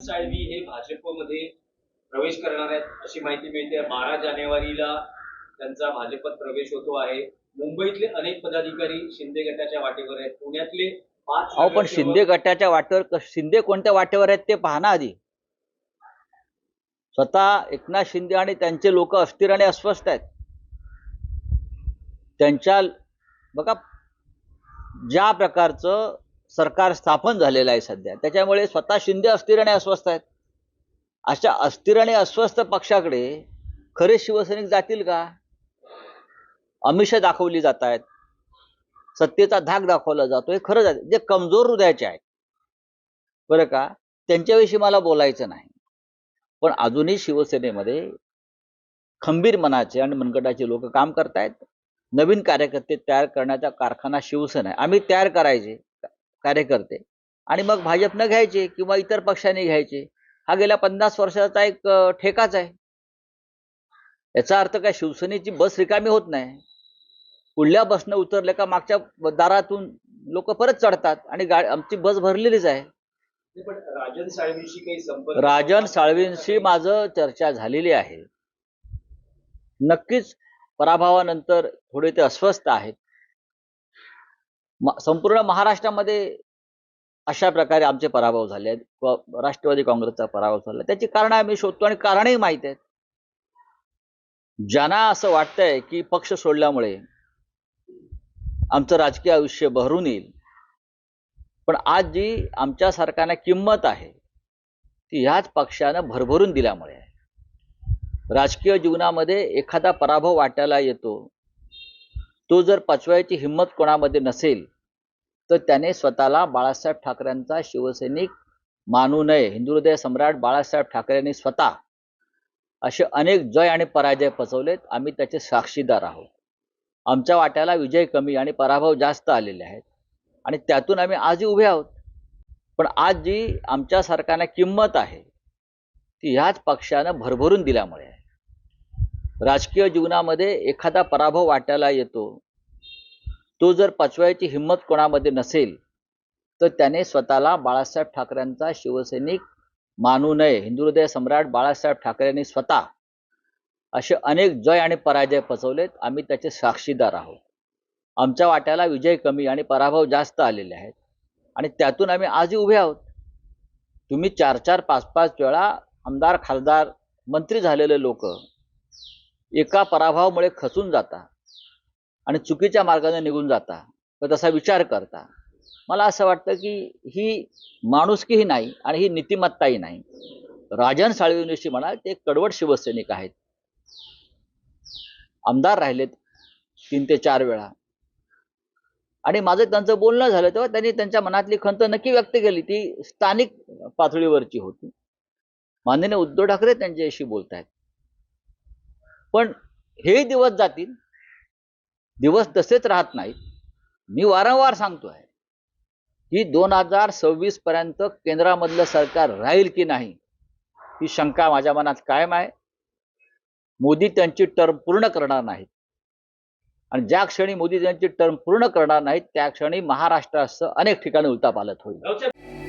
साळवी हे भाजपमध्ये प्रवेश करणार आहेत अशी माहिती मिळते। 12 जानेवारीला त्यांचा भाजपत प्रवेश होतो आहे। मुंबईतले अनेक पदाधिकारी शिंदे गटाच्या वाटेवर आहेत। पुण्यातले 5 अहो पण शिंदे गटाच्या वाटेवर शिंदे कोणत्या वाटेवर आहेत ते पाहना आधी। स्वतः एकनाथ शिंदे आणि त्यांचे लोक अस्थिर आणि अस्वस्थ आहेत। त्यांच्या बघा ज्या प्रकारचं सरकार स्थापन झालेलं आहे सध्या, त्याच्यामुळे स्वतः शिंदे अस्थिर आणि अस्वस्थ आहेत। अशा अस्थिर आणि अस्वस्थ पक्षाकडे खरे शिवसैनिक जातील का? आमिषं दाखवली जात आहेत, सत्तेचा धाक दाखवला जातो, हे खरं जाते जे कमजोर हृदयाचे आहेत बरं का, त्यांच्याविषयी मला बोलायचं नाही। पण अजूनही शिवसेनेमध्ये खंबीर मनाचे आणि मनगटाचे लोक काम करतायत। नवीन कार्यकर्ते तयार करण्याचा कारखाना शिवसेना आहे। आम्ही तयार करायचे कार्यकर्ते आणि मग भाजपनं घ्यायचे किंवा इतर पक्षांनी घ्यायचे। हा गेल्या 50 वर्षाचा एक ठेकाच आहे। याचा अर्थ काय शिवसेनेची बस रिकामी होत नाही। पुढल्या बसनं उतरले का मागच्या दारातून लोक परत चढतात आणि आमची बस भरलेलीच आहे। पण राजन साळवींशी काही संपर्क? राजन साळवींशी माझं चर्चा झालेली आहे। नक्कीच पराभवानंतर थोडे ते अस्वस्थ आहेत। संपूर्ण महाराष्ट्रामध्ये अशा प्रकारे आमचे पराभव झाले आहेत, राष्ट्रवादी काँग्रेसचा पराभव झाला। त्याची कारण आम्ही शोधतो आणि कारणही माहित आहेत। ज्यांना असं वाटतंय की पक्ष सोडल्यामुळे आमचं राजकीय आयुष्य बहरून येईल, पण आज जी आमच्या सरकारला किंमत आहे ती ह्याच पक्षानं भरभरून दिल्यामुळे आहे। राजकीय जीवनामध्ये एखादा पराभव वाटायला येतो, तो जर पचवायची हिंमत कोणामध्ये नसेल तर त्याने स्वतःला बाळासाहेब ठाकरेंचा शिवसैनिक मानू नये। हिंदू हृदय सम्राट बाळासाहेब ठाकरेंनी स्वतः असे अनेक जय आणि पराजय पचवलेत। आम्ही त्याचे साक्षीदार आहोत। आमच्या वाट्याला विजय कमी आणि पराभव जास्त आलेले आहेत आणि त्यातून आम्ही आजही उभे आहोत। पण आज जी आमच्या सरकारला किंमत आहे ती ह्याच पक्षानं भरभरून दिल्यामुळे आहे। राजकीय जीवनामध्ये एखादा पराभव वाटायला येतो, तो जर पचवायची हिंमत कोणामध्ये नसेल तर त्याने स्वतःला बाळासाहेब ठाकरेंचा शिवसैनिक मानू नये। हिंदू हृदय सम्राट बाळासाहेब ठाकरेंनी स्वतः असे अनेक जय आणि पराजय पचवलेत। आम्ही त्याचे साक्षीदार आहोत। आमच्या वाट्याला विजय कमी आणि पराभव जास्त आलेले आहेत आणि त्यातून आम्ही आजही उभे आहोत। तुम्ही 4-4, 5-5 वेळा आमदार, खासदार, मंत्री झालेले लोक एका पराभवामुळे खचून जाता आणि चुकीच्या मार्गाने निघून जाता तर तसा विचार करता। मला असं वाटतं की ही माणुसकीही नाही आणि ही नीतिमत्ताही नाही। राजन साळवींविषयी म्हणाल ते कडवट शिवसैनिक आहेत। आमदार राहिलेत 3 ते 4 वेळा आणि माझं त्यांचं बोलणं झालं तेव्हा त्यांनी त्यांच्या मनातली खंत नक्की व्यक्त केली। ती स्थानिक पातळीवरची होती। माननीय उद्धव ठाकरे त्यांच्याशी बोलतायत, पण हे दिवस जातील, दिवस तसेच राहत नाहीत। मी वारंवार सांगतोय की 2026 पर्यंत केंद्रामधलं सरकार राहील की नाही ही शंका माझ्या मनात कायम आहे। मोदी त्यांची टर्म पूर्ण करणार नाहीत आणि ज्या क्षणी मोदी त्यांची टर्म पूर्ण करणार नाहीत त्या क्षणी महाराष्ट्रासह अनेक ठिकाणी उलथापालथ होईल।